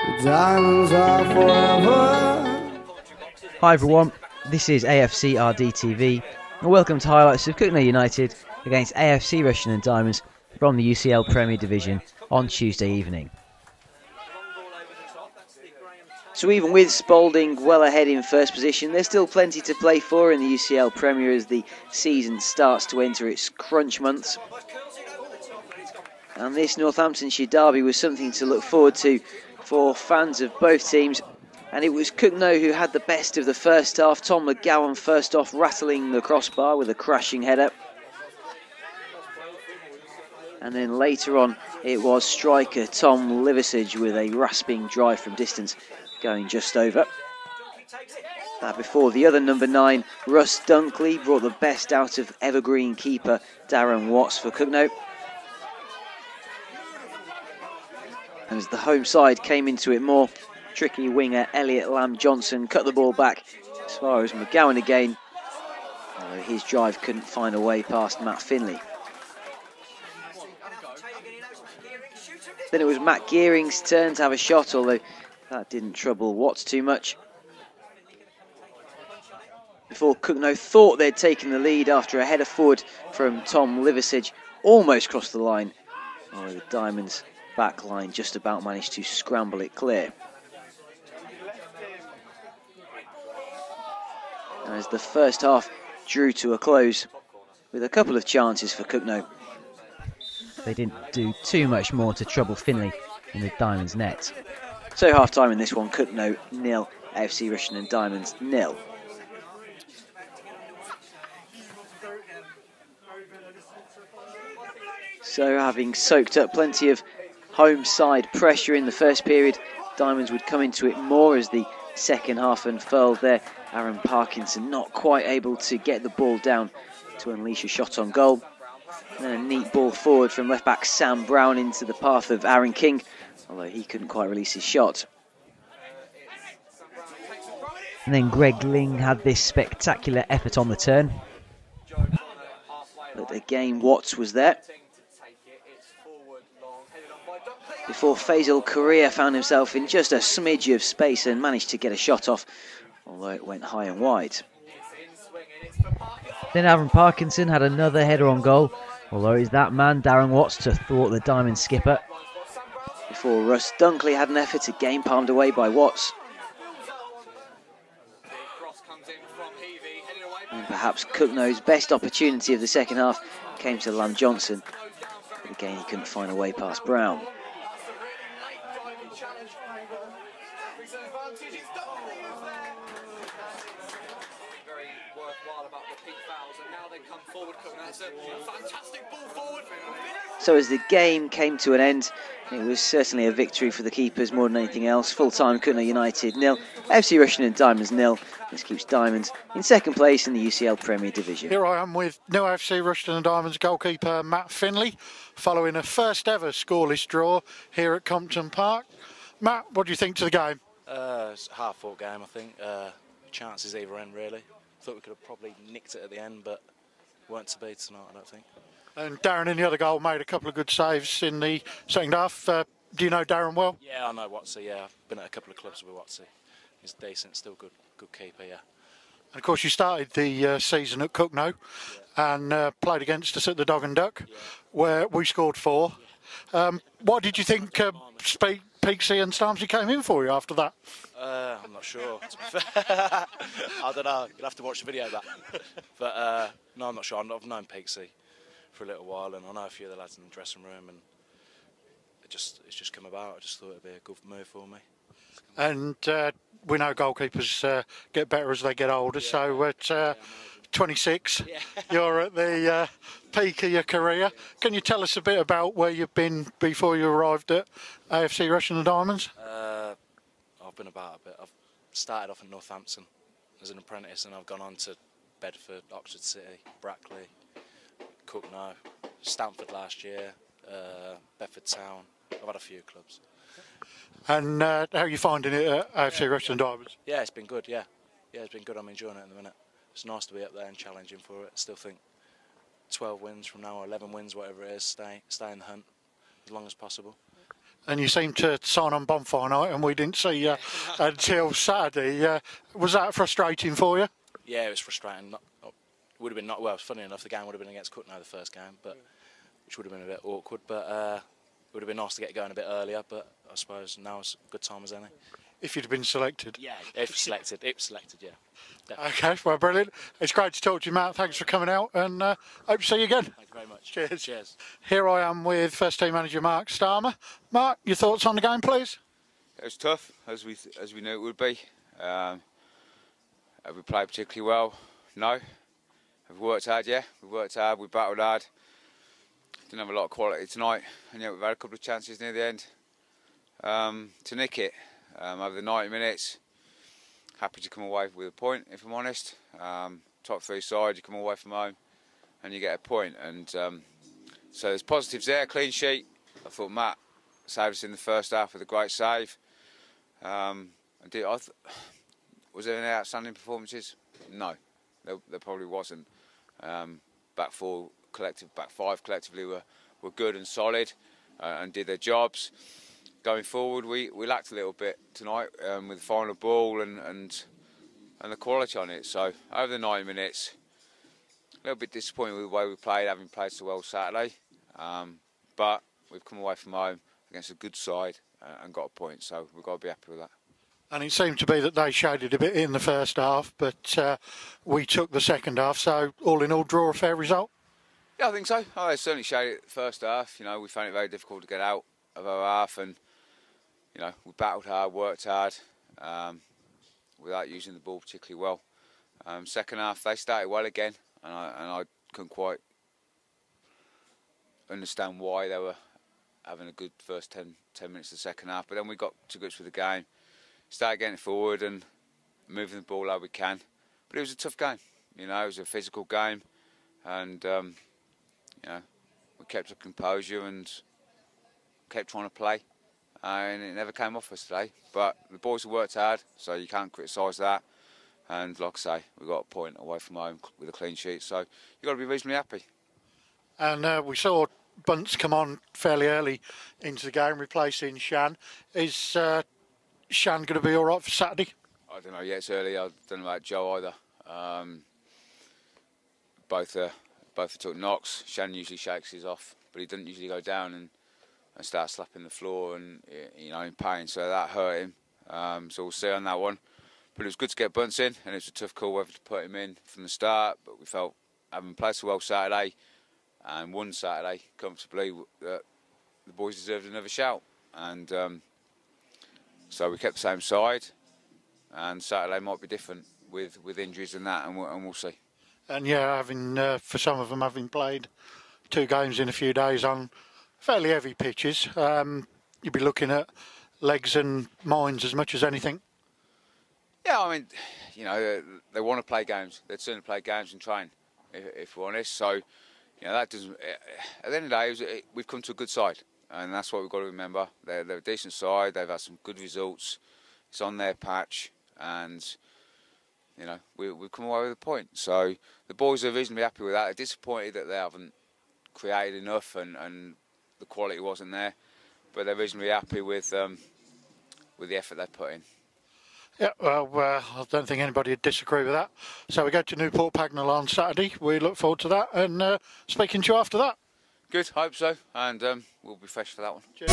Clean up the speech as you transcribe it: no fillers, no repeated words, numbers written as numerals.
The diamonds are forever. Hi everyone, this is AFCRDTV and welcome to highlights of Cogenhoe United against AFC Rushden Diamonds from the UCL Premier Division on Tuesday evening. So even with Spalding well ahead in first position, there's still plenty to play for in the UCL Premier as the season starts to enter its crunch months. And this Northamptonshire derby was something to look forward to for fans of both teams. And it was Cogenhoe who had the best of the first half. Tom McGowan first off rattling the crossbar with a crashing header. And then later on it was striker Tom Liversidge with a rasping drive from distance going just over. That before the other number 9, Russ Dunkley, brought the best out of evergreen keeper Darren Watts for Cogenhoe. And as the home side came into it more, tricky winger Elliot Lamb-Johnson cut the ball back as far as McGowan again, although his drive couldn't find a way past Matt Finley. Then it was Matt Gearing's turn to have a shot, although that didn't trouble Watts too much. Before Cogenhoe thought they'd taken the lead after a header forward from Tom Liversidge almost crossed the line, although the Diamonds' back line just about managed to scramble it clear. And as the first half drew to a close with a couple of chances for Cogenhoe, they didn't do too much more to trouble Finley in the Diamonds' net. So half time in this one, Cogenhoe 0, AFC Rushden Diamonds 0. So having soaked up plenty of home side pressure in the first period, Diamonds would come into it more as the second half unfurled there. Aaron Parkinson not quite able to get the ball down to unleash a shot on goal. And then a neat ball forward from left back Sam Brown into the path of Aaron King, although he couldn't quite release his shot. And then Greg Ling had this spectacular effort on the turn, but again Watts was there. Before Faisal Korea found himself in just a smidge of space and managed to get a shot off, although it went high and wide. Then Aaron Parkinson had another header on goal, although it's that man Darren Watts to thwart the Diamond skipper. Before Russ Dunkley had an effort again palmed away by Watts. And perhaps Cogenhoe's best opportunity of the second half came to Lamb-Johnson, but again he couldn't find a way past Brown. So as the game came to an end, it was certainly a victory for the keepers more than anything else. Full-time Cogenhoe United 0, AFC Rushden Diamonds 0. This keeps Diamonds in second place in the UCL Premier Division. Here I am with new AFC Rushden Diamonds goalkeeper Matt Finley, following a first ever scoreless draw here at Compton Park. Matt, what do you think to the game? It's a hard-fought game, I think. Chances either end, really. Thought we could have probably nicked it at the end, but weren't to be tonight, I don't think. And Darren in the other goal made a couple of good saves in the second half. Do you know Darren well? Yeah, I know Watsy, yeah. I've been at a couple of clubs with Watsy. He's decent, still good keeper, yeah. And of course you started the season at Cogenhoe, yeah, and played against us at the Dog and Duck, yeah, where we scored 4. Yeah. What did you think Peaksy and Starmsy came in for you after that? I'm not sure. I don't know. You'll have to watch the video of that. But no, I'm not sure. I've known Peaksy for a little while, and I know a few of the lads in the dressing room, and it's just come about. I just thought it'd be a good move for me. And we know goalkeepers get better as they get older. Yeah. So at 26, yeah, you're at the peak of your career. Can you tell us a bit about where you've been before you arrived at AFC Rushden Diamonds? I've been about a bit. I've started off in Northampton as an apprentice, and I've gone on to Bedford, Oxford City, Brackley, Cogenhoe, Stamford last year, Bedford Town. I've had a few clubs. And how are you finding it at AFC Rushden Diamonds? Yeah, it's been good, yeah. Yeah, it's been good. I'm enjoying it in the minute. It's nice to be up there and challenging for it. I still think 12 wins from now, or 11 wins, whatever it is, stay in the hunt as long as possible. And you seemed to sign on bonfire night, and we didn't see you until Saturday. Was that frustrating for you? Yeah, it was frustrating. Would have been not well. Funny enough, the game would have been against Cogenhoe, the first game, but which would have been a bit awkward. But it would have been nice to get going a bit earlier. But I suppose now is a good time as any. If you'd have been selected. Yeah, if selected, yeah. Definitely. Okay, well, brilliant. It's great to talk to you, Matt. Thanks for coming out, and hope to see you again. Thank you very much. Cheers. Cheers. Here I am with first team manager Mark Starmer. Mark, your thoughts on the game, please? It was tough, as we knew it would be. Have we played particularly well? No. Have we worked hard? Yeah, we worked hard. We battled hard. Didn't have a lot of quality tonight, and yet we've had a couple of chances near the end to nick it over the 90 minutes. Happy to come away with a point, if I'm honest. Top three side, you come away from home and you get a point. And so there's positives there. Clean sheet. I thought Matt saved us in the first half with a great save. Was there any outstanding performances? No, there probably wasn't. Back five collectively were good and solid and did their jobs. Going forward, we lacked a little bit tonight with the final ball and the quality on it. So over the 90 minutes, a little bit disappointed with the way we played, having played so well Saturday. But we've come away from home against a good side and got a point. So we've got to be happy with that. And it seemed to be that they shaded a bit in the first half, but we took the second half. So all in all, draw a fair result. Yeah, I think so. Oh, they certainly shaded it the first half. You know, we found it very difficult to get out of our half, and you know, we battled hard, worked hard, without using the ball particularly well. Second half, they started well again, and I couldn't quite understand why they were having a good first 10 minutes of the second half. But then we got to grips with the game, started getting forward and moving the ball how we can. But it was a tough game, you know, it was a physical game, and you know, we kept our composure and kept trying to play. And it never came off us today, but the boys have worked hard, so you can't criticise that. And like I say, we got a point away from home with a clean sheet, so you've got to be reasonably happy. And we saw Bunce come on fairly early into the game, replacing Shan. Is Shan going to be all right for Saturday? I don't know yet. It's early. I don't know about Joe either. Both took knocks. Shan usually shakes his off, but he doesn't usually go down and start slapping the floor and, you know, in pain, so that hurt him. So we'll see on that one. But it was good to get Bunce in, and it was a tough call whether to put him in from the start. But we felt, having played so well Saturday and won Saturday comfortably, that the boys deserved another shout. And so we kept the same side, and Saturday might be different with injuries and that, and we'll see. And yeah, having for some of them having played 2 games in a few days on fairly heavy pitches, you'd be looking at legs and minds as much as anything. Yeah, I mean, you know, they want to play games. They'd certainly play games and train, if we're honest. So, you know, that doesn't. At the end of the day, we've come to a good side, and that's what we've got to remember. They're a decent side. They've had some good results. It's on their patch, and you know, we've come away with a point. So the boys are reasonably happy with that. They're disappointed that they haven't created enough and the quality wasn't there, but they're reasonably happy with the effort they put in. Yeah, well, I don't think anybody would disagree with that. So we go to Newport Pagnell on Saturday. We look forward to that, and speaking to you after that. Good, hope so, and we'll be fresh for that one. Cheers.